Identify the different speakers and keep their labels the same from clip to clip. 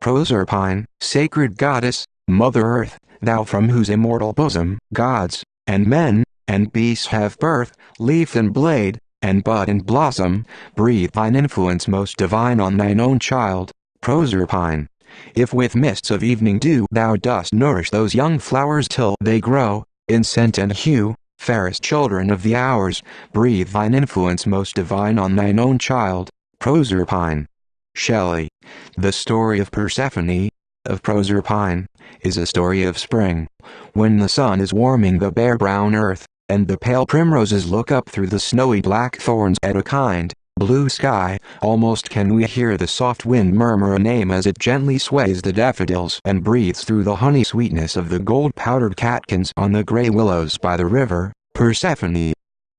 Speaker 1: Proserpine, sacred goddess, Mother Earth, thou from whose immortal bosom gods, and men, and beasts have birth, leaf and blade, and bud and blossom, breathe thine influence most divine on thine own child, Proserpine. If with mists of evening dew thou dost nourish those young flowers till they grow, in scent and hue, fairest children of the hours, breathe thine influence most divine on thine own child, Proserpine. Shelley. The story of Persephone, of Proserpine, is a story of spring, when the sun is warming the bare brown earth, and the pale primroses look up through the snowy black thorns at a kind, blue sky. Almost can we hear the soft wind murmur a name as it gently sways the daffodils and breathes through the honey sweetness of the gold-powdered catkins on the gray willows by the river, Persephone.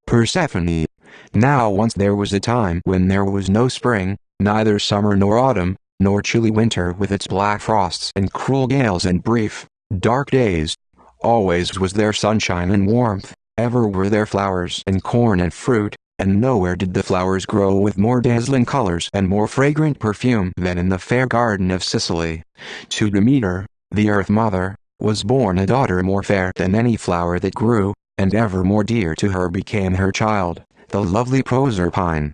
Speaker 1: Persephone. Now once there was a time when there was no spring, neither summer nor autumn, nor chilly winter with its black frosts and cruel gales and brief, dark days. Always was there sunshine and warmth, ever were there flowers and corn and fruit, and nowhere did the flowers grow with more dazzling colors and more fragrant perfume than in the fair garden of Sicily. To Demeter, the Earth Mother, was born a daughter more fair than any flower that grew, and ever more dear to her became her child, the lovely Proserpine.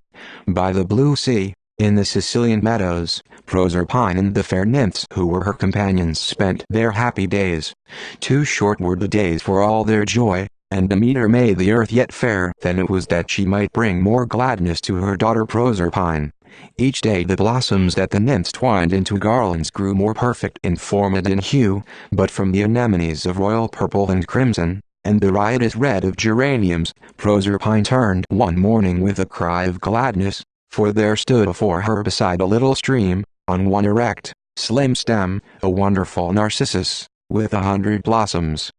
Speaker 1: By the blue sea, in the Sicilian meadows, Proserpine and the fair nymphs who were her companions spent their happy days. Too short were the days for all their joy, and Demeter made the earth yet fairer than it was that she might bring more gladness to her daughter Proserpine. Each day the blossoms that the nymphs twined into garlands grew more perfect in form and in hue, but from the anemones of royal purple and crimson, and the riotous red of geraniums, Proserpine turned one morning with a cry of gladness, for there stood before her beside a little stream, on one erect, slim stem, a wonderful narcissus, with 100 blossoms.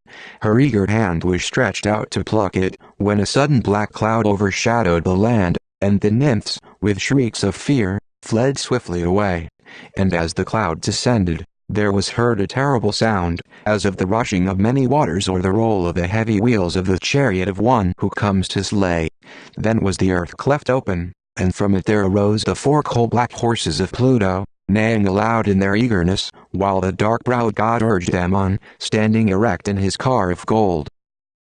Speaker 1: Her eager hand was stretched out to pluck it, when a sudden black cloud overshadowed the land, and the nymphs, with shrieks of fear, fled swiftly away. And as the cloud descended, there was heard a terrible sound, as of the rushing of many waters or the roll of the heavy wheels of the chariot of one who comes to slay. Then was the earth cleft open, and from it there arose the 4 coal-black horses of Pluto, neighing aloud in their eagerness, while the dark-browed god urged them on, standing erect in his car of gold.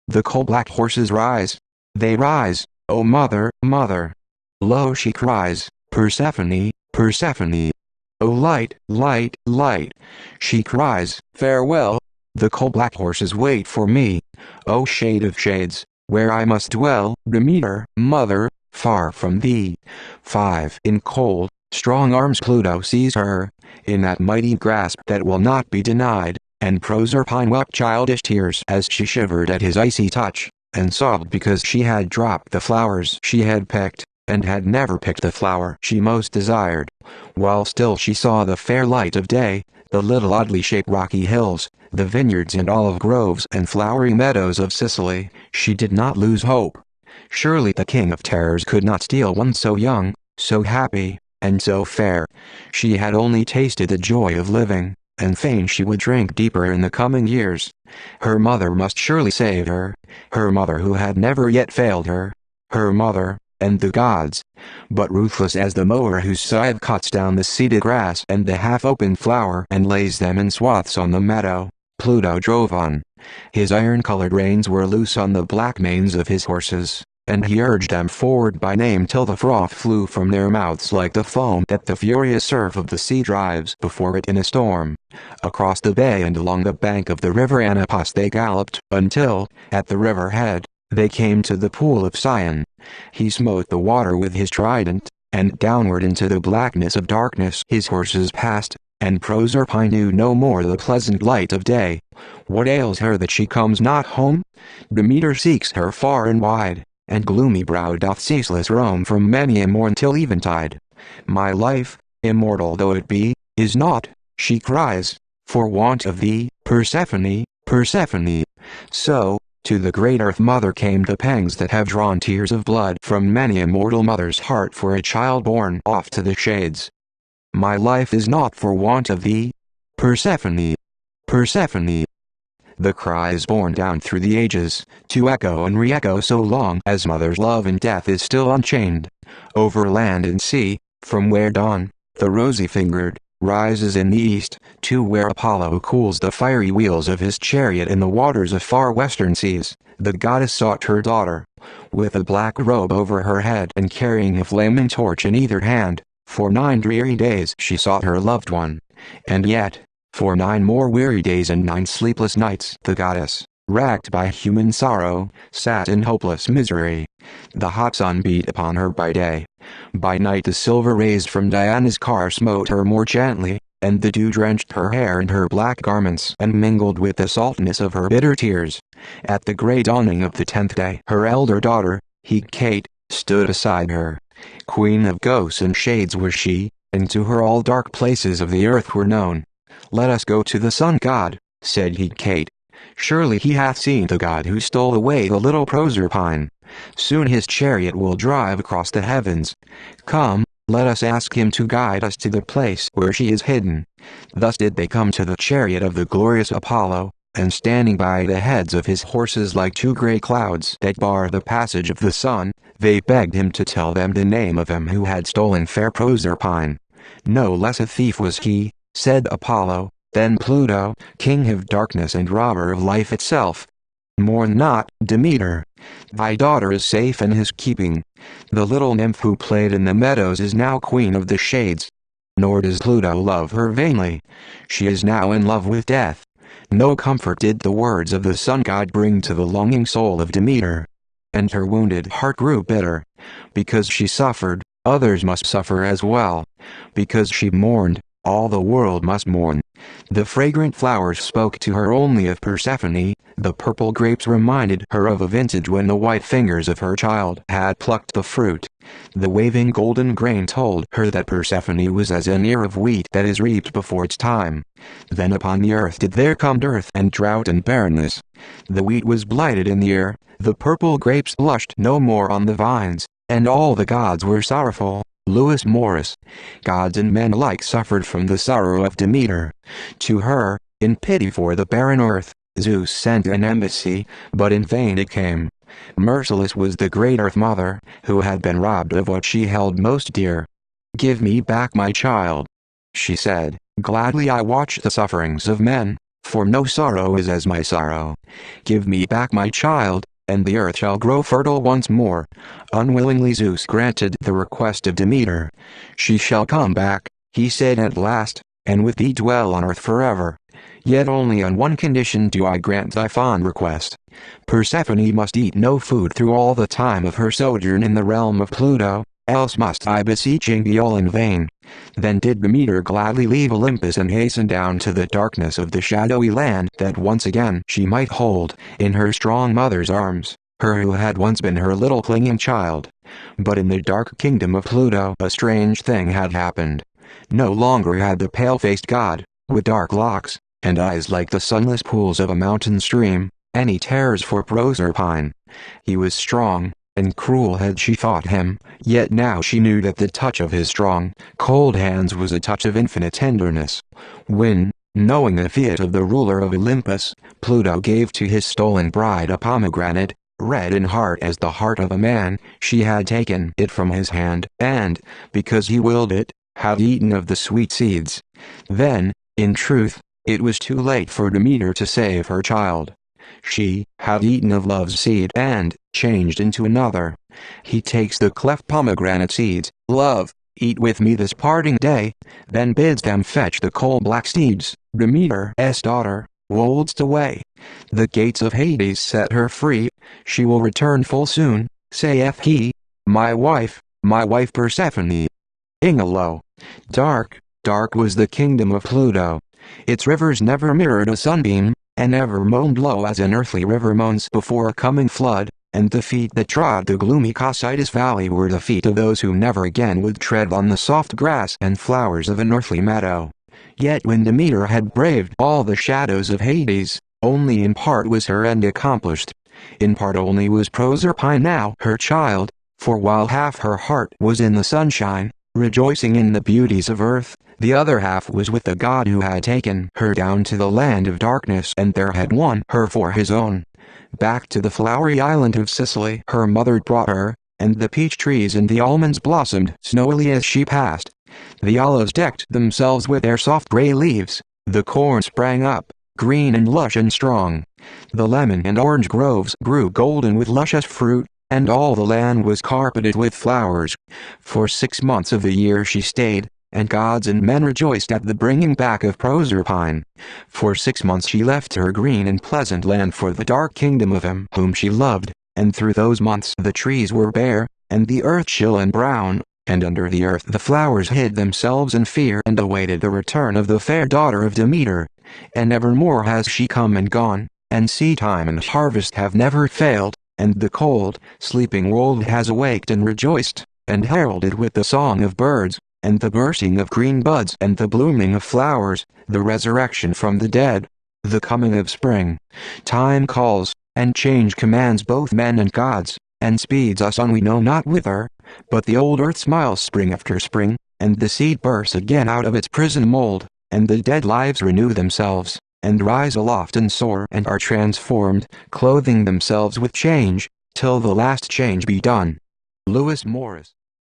Speaker 1: The coal-black horses rise. They rise, O mother, mother! Lo, she cries, Persephone, Persephone! O light, light, light! She cries, farewell! The coal-black horses wait for me. O shade of shades, where I must dwell, Demeter, mother, far from thee. 5. In cold, strong arms Pluto seized her, in that mighty grasp that will not be denied, and Proserpine wept childish tears as she shivered at his icy touch, and sobbed because she had dropped the flowers she had picked, and had never picked the flower she most desired. While still she saw the fair light of day, the little oddly shaped rocky hills, the vineyards and olive groves and flowery meadows of Sicily, she did not lose hope. Surely the king of terrors could not steal one so young, so happy, and so fair. She had only tasted the joy of living, and fain she would drink deeper in the coming years. Her mother must surely save her, her mother who had never yet failed her, her mother, and the gods. But ruthless as the mower whose scythe cuts down the seeded grass and the half-opened flower and lays them in swaths on the meadow, Pluto drove on. His iron-colored reins were loose on the black manes of his horses, and he urged them forward by name till the froth flew from their mouths like the foam that the furious surf of the sea drives before it in a storm. Across the bay and along the bank of the river Anapus they galloped, until, at the river head, they came to the pool of Sion. He smote the water with his trident, and downward into the blackness of darkness his horses passed, and Proserpine knew no more the pleasant light of day. What ails her that she comes not home? Demeter seeks her far and wide, and gloomy brow doth ceaseless roam from many a morn till eventide. My life, immortal though it be, is naught, she cries, for want of thee, Persephone, Persephone. So, to the great Earth Mother came the pangs that have drawn tears of blood from many a mortal mother's heart for a child born off to the shades. My life is naught for want of thee, Persephone, Persephone. The cry is borne down through the ages, to echo and re-echo so long as mother's love in death is still unchained. Over land and sea, from where dawn, the rosy-fingered, rises in the east, to where Apollo cools the fiery wheels of his chariot in the waters of far western seas. The goddess sought her daughter, with a black robe over her head and carrying a flaming torch in either hand. For 9 dreary days she sought her loved one. And yet, for 9 more weary days and 9 sleepless nights, the goddess, racked by human sorrow, sat in hopeless misery. The hot sun beat upon her by day. By night the silver rays from Diana's car smote her more gently, and the dew drenched her hair and her black garments and mingled with the saltness of her bitter tears. At the grey dawning of the 10th day, her elder daughter, Hecate, stood beside her. Queen of ghosts and shades was she, and to her all dark places of the earth were known. "Let us go to the sun god," said Hecate. "Surely he hath seen the god who stole away the little Proserpine. Soon his chariot will drive across the heavens. Come, let us ask him to guide us to the place where she is hidden." Thus did they come to the chariot of the glorious Apollo, and standing by the heads of his horses like 2 grey clouds that bar the passage of the sun, they begged him to tell them the name of him who had stolen fair Proserpine. "No less a thief was he," said Apollo, "than Pluto, king of darkness and robber of life itself. Mourn not, Demeter. Thy daughter is safe in his keeping. The little nymph who played in the meadows is now queen of the shades. Nor does Pluto love her vainly. She is now in love with death." No comfort did the words of the sun god bring to the longing soul of Demeter. And her wounded heart grew bitter. Because she suffered, others must suffer as well. Because she mourned, all the world must mourn. The fragrant flowers spoke to her only of Persephone, the purple grapes reminded her of a vintage when the white fingers of her child had plucked the fruit. The waving golden grain told her that Persephone was as an ear of wheat that is reaped before its time. Then upon the earth did there come dearth and drought and barrenness. The wheat was blighted in the ear, the purple grapes blushed no more on the vines, and all the gods were sorrowful. Lewis Morris. Gods and men alike suffered from the sorrow of Demeter. To her, in pity for the barren earth, Zeus sent an embassy, but in vain it came. Merciless was the great Earth Mother, who had been robbed of what she held most dear. "Give me back my child," she said. "Gladly I watch the sufferings of men, for no sorrow is as my sorrow. Give me back my child, and the earth shall grow fertile once more." Unwillingly Zeus granted the request of Demeter. "She shall come back," he said at last, "and with thee dwell on earth forever. Yet only on one condition do I grant thy fond request. Persephone must eat no food through all the time of her sojourn in the realm of Pluto, else must thy beseeching be all in vain." Then did Demeter gladly leave Olympus and hasten down to the darkness of the shadowy land that once again she might hold, in her strong mother's arms, her who had once been her little clinging child. But in the dark kingdom of Pluto a strange thing had happened. No longer had the pale-faced god, with dark locks, and eyes like the sunless pools of a mountain stream, any terrors for Proserpine. He was strong, and cruel had she thought him, yet now she knew that the touch of his strong, cold hands was a touch of infinite tenderness. When, knowing the fiat of the ruler of Olympus, Pluto gave to his stolen bride a pomegranate, red in heart as the heart of a man, she had taken it from his hand, and, because he willed it, had eaten of the sweet seeds. Then, in truth, it was too late for Demeter to save her child. She had eaten of love's seed and changed into another. He takes the cleft pomegranate seeds, "Love, eat with me this parting day," then bids them fetch the coal-black steeds. Demeter's daughter wolds away. The gates of Hades set her free. "She will return full soon," saith he, my wife Persephone." Ingelo. Dark, dark was the kingdom of Pluto. Its rivers never mirrored a sunbeam, and ever moaned low as an earthly river moans before a coming flood, and the feet that trod the gloomy Cocytus valley were the feet of those who never again would tread on the soft grass and flowers of an earthly meadow. Yet when Demeter had braved all the shadows of Hades, only in part was her end accomplished. In part only was Proserpine now her child, for while half her heart was in the sunshine, rejoicing in the beauties of earth, the other half was with the god who had taken her down to the land of darkness and there had won her for his own. Back to the flowery island of Sicily her mother brought her, and the peach trees and the almonds blossomed snowily as she passed. The olives decked themselves with their soft gray leaves, the corn sprang up, green and lush and strong. The lemon and orange groves grew golden with luscious fruit, and all the land was carpeted with flowers. For 6 months of the year she stayed, and gods and men rejoiced at the bringing back of Proserpine. For 6 months she left her green and pleasant land for the dark kingdom of him whom she loved, and through those months the trees were bare, and the earth chill and brown, and under the earth the flowers hid themselves in fear and awaited the return of the fair daughter of Demeter. And evermore has she come and gone, and seedtime and harvest have never failed, and the cold, sleeping world has awaked and rejoiced, and heralded with the song of birds, and the bursting of green buds and the blooming of flowers, the resurrection from the dead, the coming of spring. Time calls, and change commands both men and gods, and speeds us on we know not whither, but the old earth smiles spring after spring, and the seed bursts again out of its prison mold, and the dead lives renew themselves, and rise aloft and soar and are transformed, clothing themselves with change, till the last change be done. Lewis Morris.